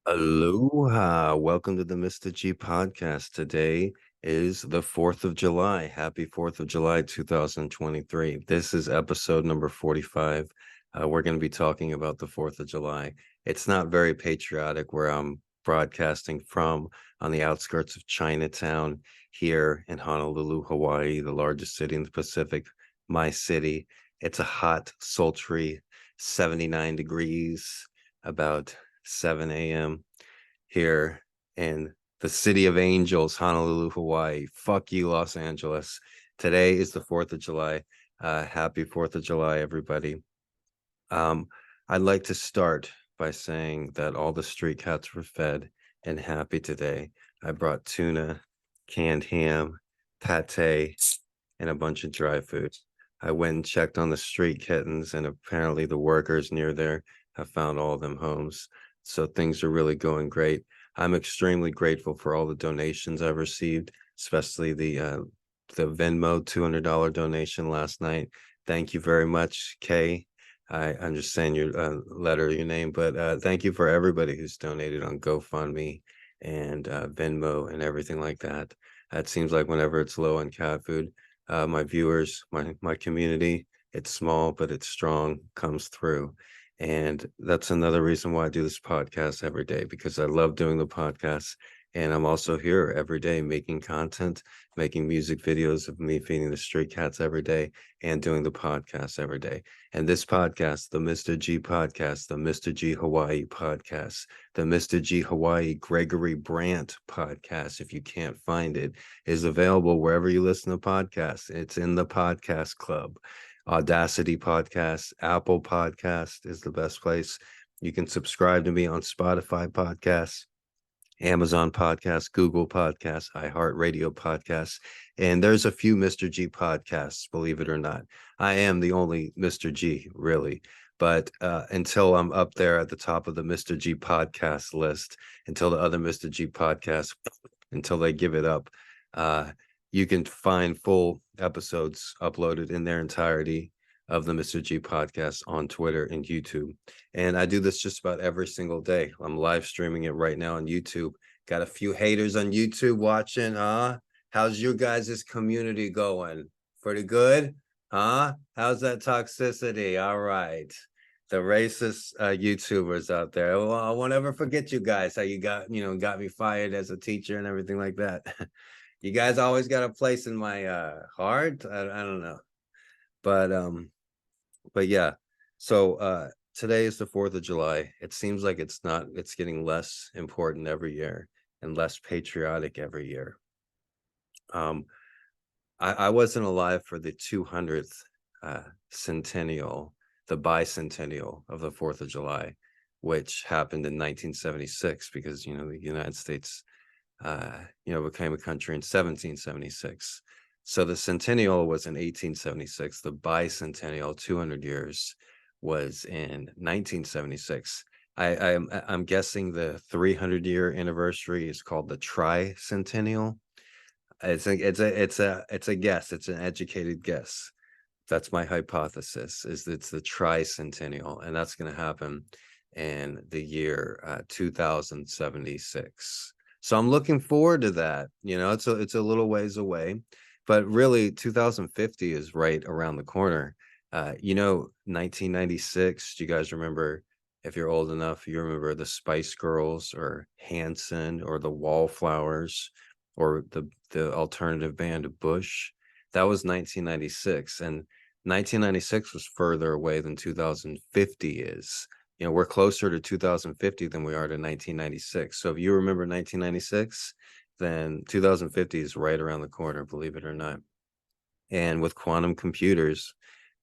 Aloha. Welcome to the Mr. G podcast. Today is the 4th of July. Happy 4th of July, 2023. This is episode number 45. We're going to be talking about the 4th of July. It's not very patriotic where I'm broadcasting from on the outskirts of Chinatown here in Honolulu, Hawaii, the largest city in the Pacific, my city. It's a hot, sultry 79 degrees, about 7 a.m. here in the city of angels, Honolulu, Hawaii. Fuck you, Los Angeles. Today is the 4th of July. Happy 4th of July, everybody. Um, I'd like to start by saying that all the street cats were fed and happy today. I brought tuna, canned ham, pate, and a bunch of dry food. I went and checked on the street kittens, and apparently the workers near there have found all of them homes. So things are really going great. I'm extremely grateful for all the donations I've received, especially the Venmo $200 donation last night. Thank you very much, Kay. I'm just saying your letter, your name, but thank you for everybody who's donated on GoFundMe and Venmo and everything like that. It seems like whenever it's low on cat food, my viewers, my community, it's small but it's strong, comes through. And that's another reason why I do this podcast every day, because I love doing the podcast. And I'm also here every day making content, making music videos of me feeding the street cats every day and doing the podcast every day. And this podcast, the Mr. G podcast, the Mr. G Hawaii podcast, the Mr. G Hawaii Gregory Brandt podcast, if you can't find it, is available wherever you listen to podcasts. It's in the podcast club. Audacity podcast, Apple podcast is the best place. You can subscribe to me on Spotify podcasts, Amazon podcasts, Google podcasts, iHeartRadio podcasts, and there's a few Mr. G podcasts, believe it or not. I am the only Mr. G, really. But until I'm up there at the top of the Mr. G podcast list, until the other Mr. G podcasts, until they give it up, uh, you can find full episodes uploaded in their entirety of the Mr. G podcast on Twitter and YouTube. And I do this just about every single day. I'm live streaming it right now on YouTube. Got a few haters on YouTube watching, huh? How's your guys' community going? Pretty good? Huh? How's that toxicity? All right. The racist YouTubers out there. Well, I won't ever forget you guys, how you got me fired as a teacher and everything like that. You guys always got a place in my heart. I don't know. But yeah. So today is the 4th of July. It seems like it's getting less important every year and less patriotic every year. Um, I wasn't alive for the 200th centennial, the bicentennial of the 4th of July, which happened in 1976 because, the United States, became a country in 1776. So the centennial was in 1876. The bicentennial, 200 years, was in 1976. I'm guessing the 300-year anniversary is called the tricentennial. It's a guess. It's an educated guess. That's my hypothesis. Is it's the tricentennial, and that's going to happen in the year 2076. So I'm looking forward to that. It's a little ways away, but really 2050 is right around the corner. 1996. Do you guys remember? If you're old enough, you remember the Spice Girls or Hanson or the Wallflowers or the alternative band Bush. That was 1996, and 1996 was further away than 2050 is. We're closer to 2050 than we are to 1996. So if you remember 1996, then 2050 is right around the corner, believe it or not. And with quantum computers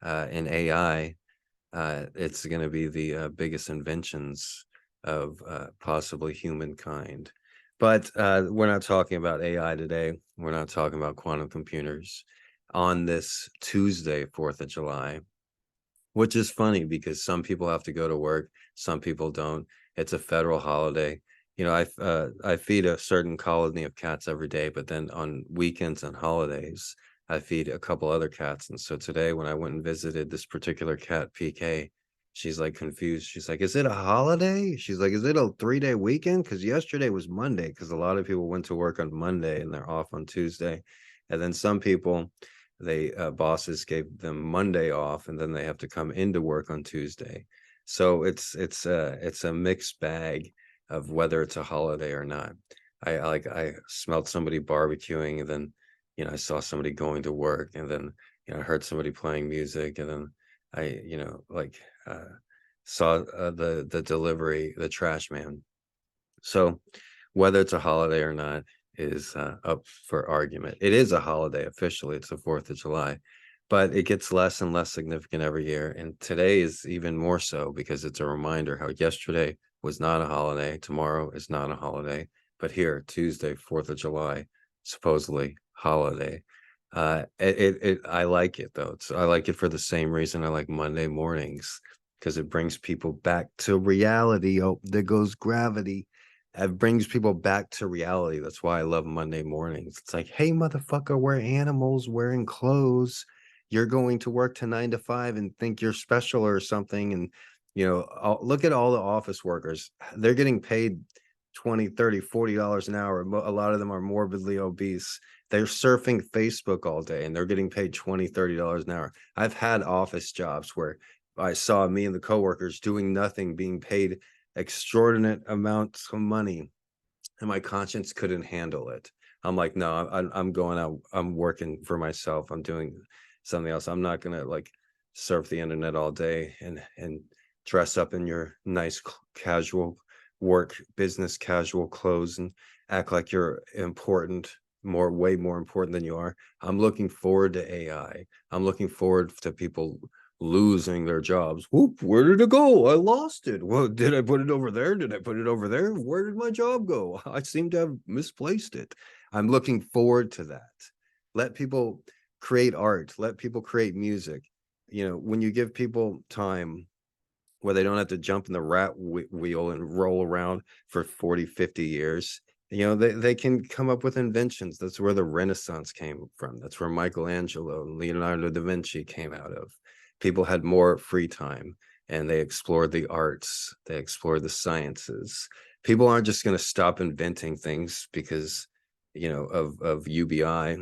and AI, it's going to be the biggest inventions of possibly humankind. But we're not talking about AI today. We're not talking about quantum computers on this Tuesday, 4th of July, which is funny because some people have to go to work, some people don't. It's a federal holiday. I feed a certain colony of cats every day, but then on weekends and holidays, I feed a couple other cats. And so today, when I went and visited this particular cat, PK, she's like confused. She's like, is it a holiday? She's like, is it a 3-day weekend? Because yesterday was Monday, because a lot of people went to work on Monday and they're off on Tuesday. And then some people, they bosses gave them Monday off, and then they have to come into work on Tuesday. So it's a mixed bag of whether it's a holiday or not. I smelled somebody barbecuing, and then I saw somebody going to work, and then I heard somebody playing music, and then I like saw the delivery, the trash man. So whether it's a holiday or not is up for argument. It is a holiday officially. It's the 4th of July, but it gets less and less significant every year. And today is even more so, because it's a reminder how yesterday was not a holiday. Tomorrow is not a holiday. But here, Tuesday, 4th of July, supposedly holiday. I like it though. I like it for the same reason I like Monday mornings, because it brings people back to reality. Oh, there goes gravity. It brings people back to reality. That's why I love Monday mornings. It's like, hey, motherfucker, we're animals wearing clothes. You're going to work to 9 to 5 and think you're special or something. And, look at all the office workers. They're getting paid 20, 30, $40 an hour. A lot of them are morbidly obese. They're surfing Facebook all day and they're getting paid 20, $30 an hour. I've had office jobs where I saw me and the coworkers doing nothing, being paid extraordinary amounts of money, and my conscience couldn't handle it. I'm like, no, I'm going out. I'm working for myself. I'm doing something else. I'm not gonna like surf the internet all day and dress up in your nice casual work business casual clothes and act like you're important, way more important than you are. I'm looking forward to AI. I'm looking forward to people losing their jobs. Whoop, where did it go? I lost it. Well, did I put it over there? Did I put it over there? Where did my job go? I seem to have misplaced it. I'm looking forward to that. Let people create art. Let people create music. When you give people time where they don't have to jump in the rat wheel and roll around for 40, 50 years, they can come up with inventions. That's where the Renaissance came from. That's where Michelangelo and Leonardo da Vinci came out of. People had more free time and they explored the arts, they explored the sciences. People aren't just going to stop inventing things because of UBI,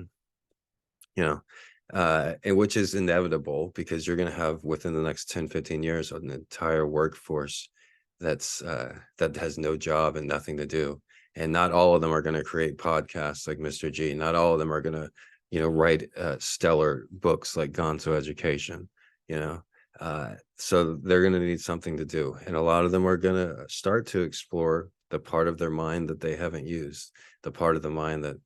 and which is inevitable, because you're going to have within the next 10, 15 years an entire workforce that has no job and nothing to do. And not all of them are going to create podcasts like Mr. G. Not all of them are going to write stellar books like Gonzo Education. So they're going to need something to do, and a lot of them are going to start to explore the part of their mind that they haven't used, the part of the mind that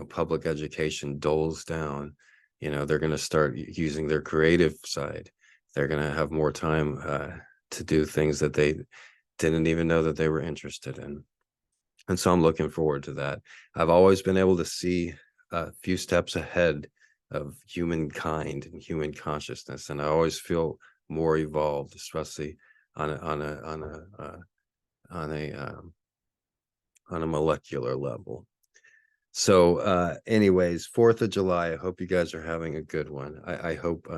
public education doles down. They're going to start using their creative side. They're going to have more time to do things that they didn't even know that they were interested in. And so I'm looking forward to that. I've always been able to see a few steps ahead of humankind and human consciousness, and I always feel more evolved, especially on a molecular level. So anyways, 4th of July, I hope you guys are having a good one. I hope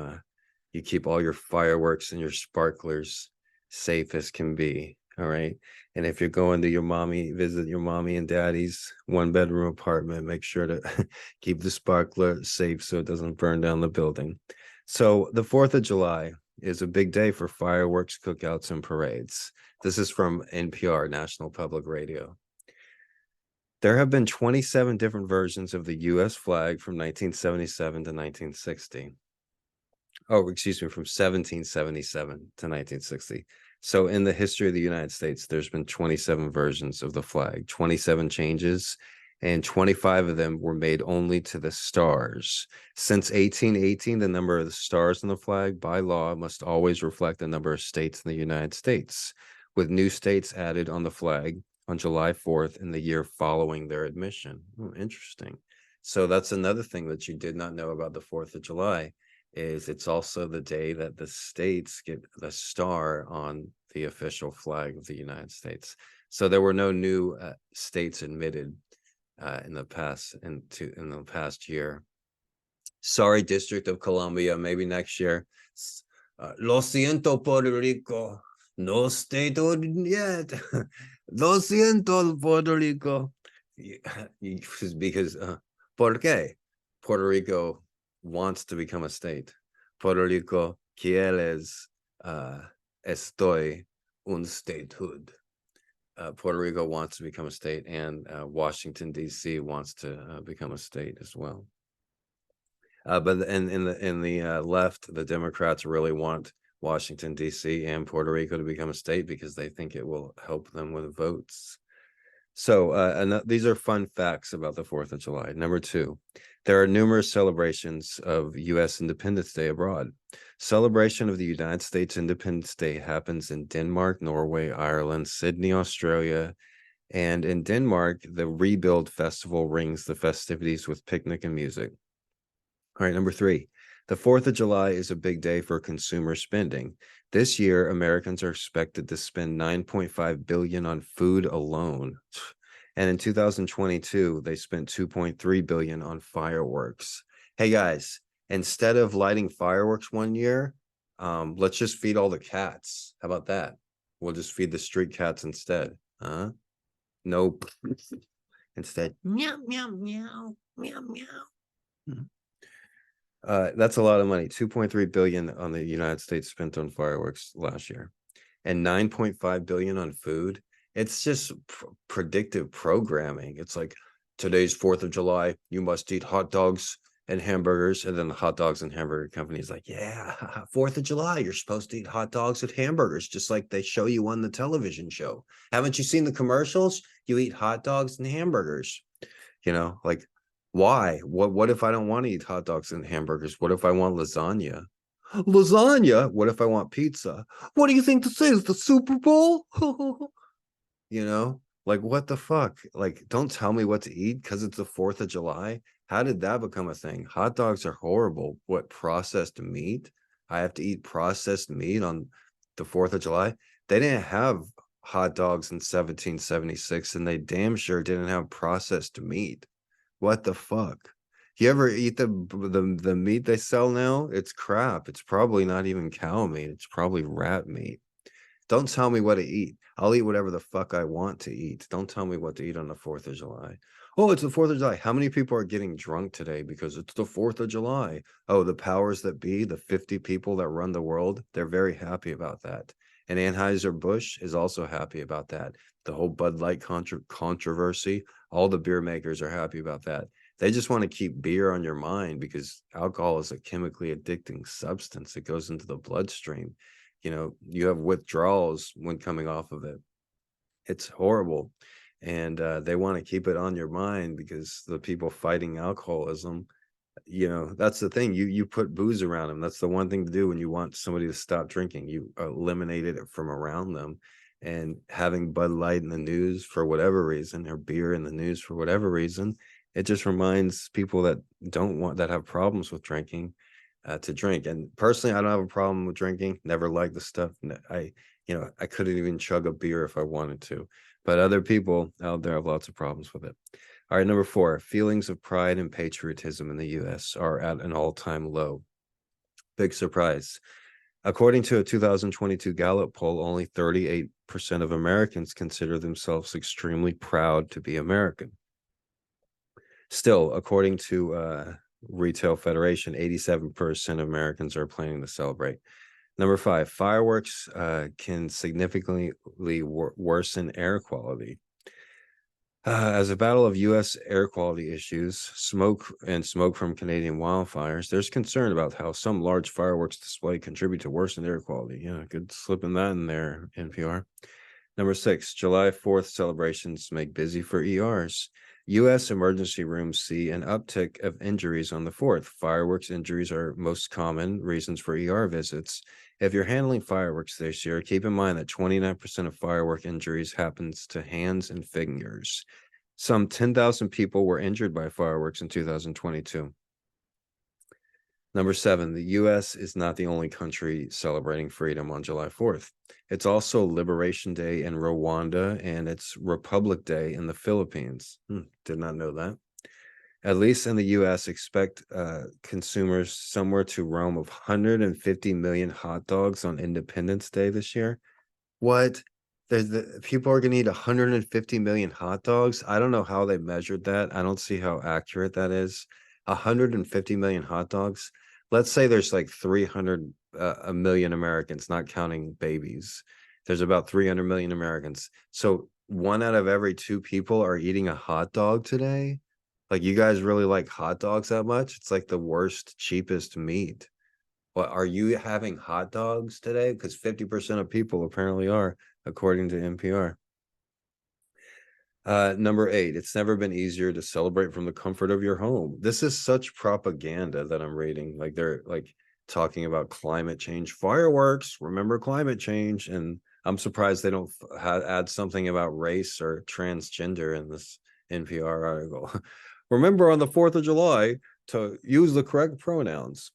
you keep all your fireworks and your sparklers safe as can be. All right. And if you're going to visit your mommy and daddy's 1-bedroom apartment, make sure to keep the sparkler safe so it doesn't burn down the building. So the 4th of July is a big day for fireworks, cookouts, and parades. This is from NPR, National Public Radio. There have been 27 different versions of the U.S. flag from 1977 to 1960. Oh, excuse me, from 1777 to 1960. So in the history of the United States, there's been 27 versions of the flag, 27 changes, and 25 of them were made only to the stars. Since 1818, the number of the stars on the flag by law must always reflect the number of states in the United States, with new states added on the flag on July 4th in the year following their admission. Interesting. So that's another thing that you did not know about the 4th of July, is it's also the day that the states get the star on the official flag of the United States. So there were no new states admitted in the past year. Sorry, District of Columbia, maybe next year. Lo siento, Puerto Rico. No statehood yet. Lo siento, Puerto Rico. Because, ¿por qué? Puerto Rico wants to become a state. Puerto Rico quieres, estoy un statehood. Puerto Rico wants to become a state, and Washington, D.C. wants to become a state as well. But in the left, the Democrats really want Washington, D.C. and Puerto Rico to become a state because they think it will help them with votes. So, and these are fun facts about the 4th of July. Number 2, there are numerous celebrations of U.S. Independence Day abroad. Celebration of the United States Independence Day happens in Denmark, Norway, Ireland, Sydney, Australia, and in Denmark, the Rebuild Festival rings the festivities with picnic and music. All right, number 3, the 4th of July is a big day for consumer spending. This year, Americans are expected to spend $9.5 billion on food alone. And in 2022, they spent $2.3 billion on fireworks. Hey guys, instead of lighting fireworks one year, let's just feed all the cats. How about that? We'll just feed the street cats instead. Huh? Nope. Instead, meow, meow, meow, meow, meow. That's a lot of money. 2.3 billion on the United States spent on fireworks last year, and 9.5 billion on food. It's just predictive programming. It's like, today's 4th of July, you must eat hot dogs and hamburgers. And then the hot dogs and hamburger company is like, yeah, 4th of July, you're supposed to eat hot dogs and hamburgers, just like they show you on the television show. Haven't you seen the commercials? You eat hot dogs and hamburgers. Like, why? What if I don't want to eat hot dogs and hamburgers? What if I want lasagna? Lasagna? What if I want pizza? What do you think this is? The Super Bowl? Like, what the fuck? Like, don't tell me what to eat because it's the 4th of July. How did that become a thing? Hot dogs are horrible. What, processed meat? I have to eat processed meat on the 4th of July? They didn't have hot dogs in 1776, and they damn sure didn't have processed meat. What the fuck? You ever eat the meat they sell now? It's crap. It's probably not even cow meat. It's probably rat meat. Don't tell me what to eat. I'll eat whatever the fuck I want to eat. Don't tell me what to eat on the 4th of July. Oh, it's the 4th of July. How many people are getting drunk today because it's the 4th of July? Oh, the powers that be, the 50 people that run the world, they're very happy about that. And Anheuser-Busch is also happy about that. The whole Bud Light controversy, all the beer makers are happy about that. They just want to keep beer on your mind because alcohol is a chemically addicting substance. It goes into the bloodstream. You have withdrawals when coming off of it. It's horrible. And they want to keep it on your mind because the people fighting alcoholism, that's the thing. You put booze around them. That's the one thing to do when you want somebody to stop drinking. You eliminate it from around them. And having Bud Light in the news for whatever reason, or beer in the news for whatever reason, it just reminds people that have problems with drinking, to drink. And personally, I don't have a problem with drinking. Never liked the stuff. I couldn't even chug a beer if I wanted to. But other people out there have lots of problems with it. All right, number 4, feelings of pride and patriotism in the U.S. are at an all-time low. Big surprise. According to a 2022 Gallup poll, only 38% of Americans consider themselves extremely proud to be American. Still, according to Retail Federation, 87% of Americans are planning to celebrate. Number 5, fireworks can significantly worsen air quality. As a battle of U.S. air quality issues, smoke from Canadian wildfires, there's concern about how some large fireworks display contribute to worsened air quality. Yeah, good slipping that in there, NPR. Number 6, July 4th celebrations make busy for ERs. U.S. emergency rooms see an uptick of injuries on the 4th. Fireworks injuries are most common reasons for ER visits. If you're handling fireworks this year, keep in mind that 29% of firework injuries happens to hands and fingers. Some 10,000 people were injured by fireworks in 2022. Number 7, the U.S. is not the only country celebrating freedom on July 4th. It's also Liberation Day in Rwanda, and it's Republic Day in the Philippines. Did not know that. At least in the US, expect consumers somewhere to realm of 150 million hot dogs on Independence Day this year. What? There's the people are gonna eat 150 million hot dogs. I don't know how they measured that. I don't see how accurate that is. 150 million hot dogs. Let's say there's like 300 a million Americans, not counting babies. There's about 300 million Americans. So one out of every two people are eating a hot dog today. Like, you guys really like hot dogs that much? It's like the worst, cheapest meat. What are you having hot dogs today? Because 50% of people apparently are, according to NPR. Number 8, it's never been easier to celebrate from the comfort of your home. This is such propaganda that I'm reading. Like, they're like talking about climate change, fireworks, remember climate change. And I'm surprised they don't add something about race or transgender in this NPR article. Remember on the 4th of July to use the correct pronouns.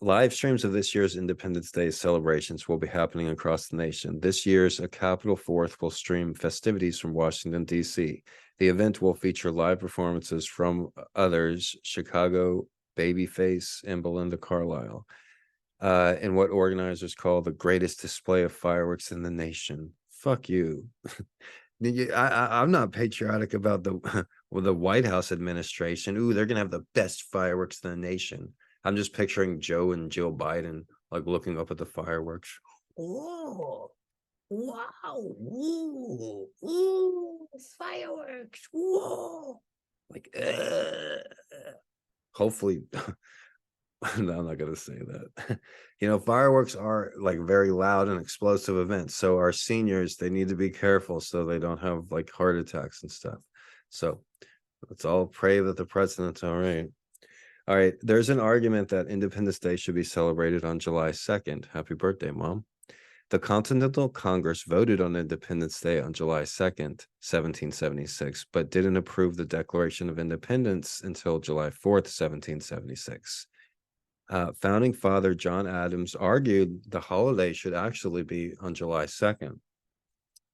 Live streams of this year's Independence Day celebrations will be happening across the nation. This year's Capitol 4th will stream festivities from Washington, D.C. The event will feature live performances from others, Chicago, Babyface, and Belinda Carlisle, in what organizers call the greatest display of fireworks in the nation. Fuck you. I'm not patriotic about the well, the White House administration. Ooh, they're gonna have the best fireworks in the nation. I'm just picturing Joe and Jill Biden like looking up at the fireworks. Oh, wow! Ooh, ooh, fireworks! Whoa! Like, hopefully, no, I'm not gonna say that. Fireworks are like very loud and explosive events. So our seniors, they need to be careful so they don't have like heart attacks and stuff. So let's all pray that the president's all right. All right. There's an argument that Independence Day should be celebrated on July 2nd. Happy birthday, Mom. The Continental Congress voted on Independence Day on July 2nd, 1776, but didn't approve the Declaration of Independence until July 4th, 1776. Founding father John Adams argued the holiday should actually be on July 2nd.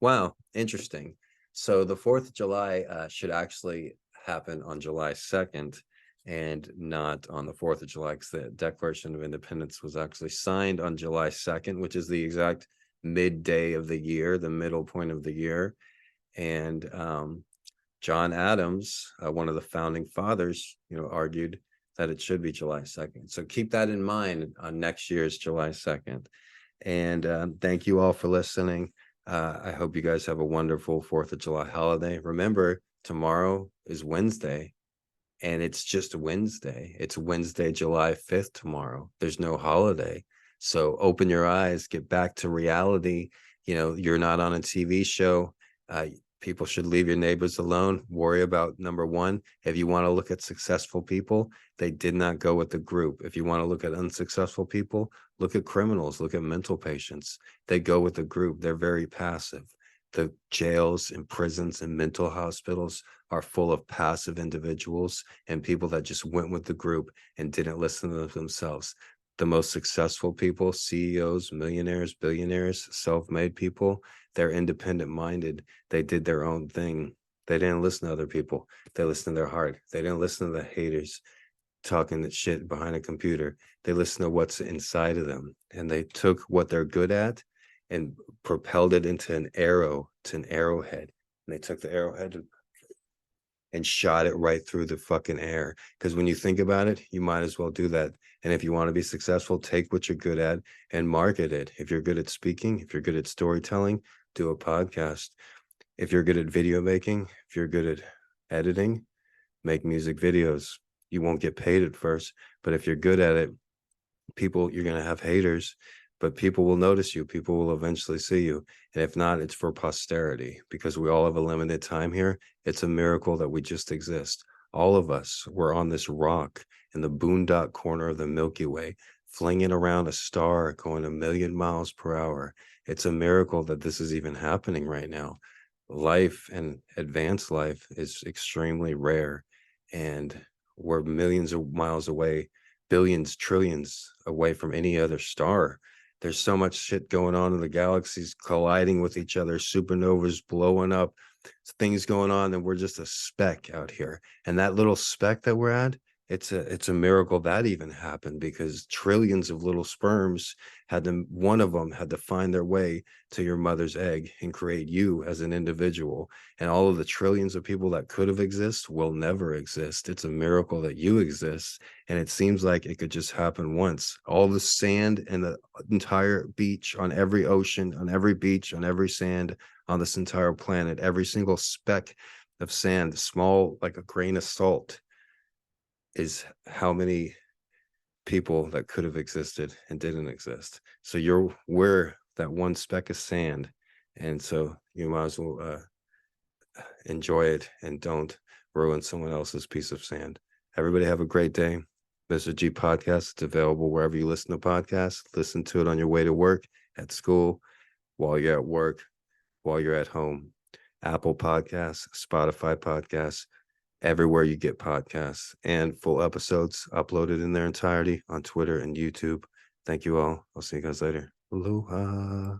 Wow, interesting. So the 4th of July should actually happen on July 2nd and not on the 4th of July, because the Declaration of Independence was actually signed on July 2nd, which is the exact midday of the year, the middle point of the year. And John Adams, one of the founding fathers, argued that it should be July 2nd. So keep that in mind on next year's July 2nd. And thank you all for listening. I hope you guys have a wonderful 4th of July holiday. Remember, tomorrow is Wednesday, and it's just Wednesday. It's Wednesday, July 5th tomorrow. There's no holiday. So open your eyes, get back to reality. You're not on a TV show. People should leave your neighbors alone. Worry about number one. If you want to look at successful people, they did not go with the group. If you want to look at unsuccessful people, look at criminals, look at mental patients. They go with the group. They're very passive. The jails and prisons and mental hospitals are full of passive individuals and people that just went with the group and didn't listen to themselves. The most successful people, CEOs, millionaires, billionaires, self-made people, they're independent minded. They did their own thing. They didn't listen to other people. They listened to their heart. They didn't listen to the haters talking that shit behind a computer. They listened to what's inside of them, and they took what they're good at and propelled it into an arrow, to an arrowhead. And they took the arrowhead and shot it right through the fucking air. Because when you think about it, you might as well do that. And if you want to be successful, take what you're good at and market it. If you're good at speaking, if you're good at storytelling, do a podcast. If you're good at video making, if you're good at editing, make music videos. You won't get paid at first, but if you're good at it, you're going to have haters, but people will notice you. People will eventually see you. And if not, it's for posterity, because we all have a limited time here. It's a miracle that we just exist. All of us were on this rock in the boondock corner of the Milky Way, flinging around a star going 1,000,000 miles per hour. It's a miracle that this is even happening right now. Life and advanced life is extremely rare, and we're millions of miles away, billions, trillions away from any other star. There's so much shit going on in the galaxies colliding with each other, supernovas blowing up, things going on, and we're just a speck out here. And that little speck that we're at, it's a miracle that even happened, because trillions of little sperms one of them had to find their way to your mother's egg and create you as an individual. And all of the trillions of people that could have exist will never exist. It's a miracle that you exist. And it seems like it could just happen once. All the sand and the entire beach, on every ocean, on every beach, on every sand on this entire planet, every single speck of sand, small like a grain of salt, is how many people that could have existed and didn't exist. So we're that one speck of sand. And so you might as well enjoy it and don't ruin someone else's piece of sand. Everybody have a great day. Mr. G podcast. It's available wherever you listen to podcasts. Listen to it on your way to work, at school, while you're at work, while you're at home. Apple Podcasts, Spotify Podcasts, everywhere you get podcasts, and full episodes uploaded in their entirety on Twitter and YouTube. Thank you all. I'll see you guys later. Aloha.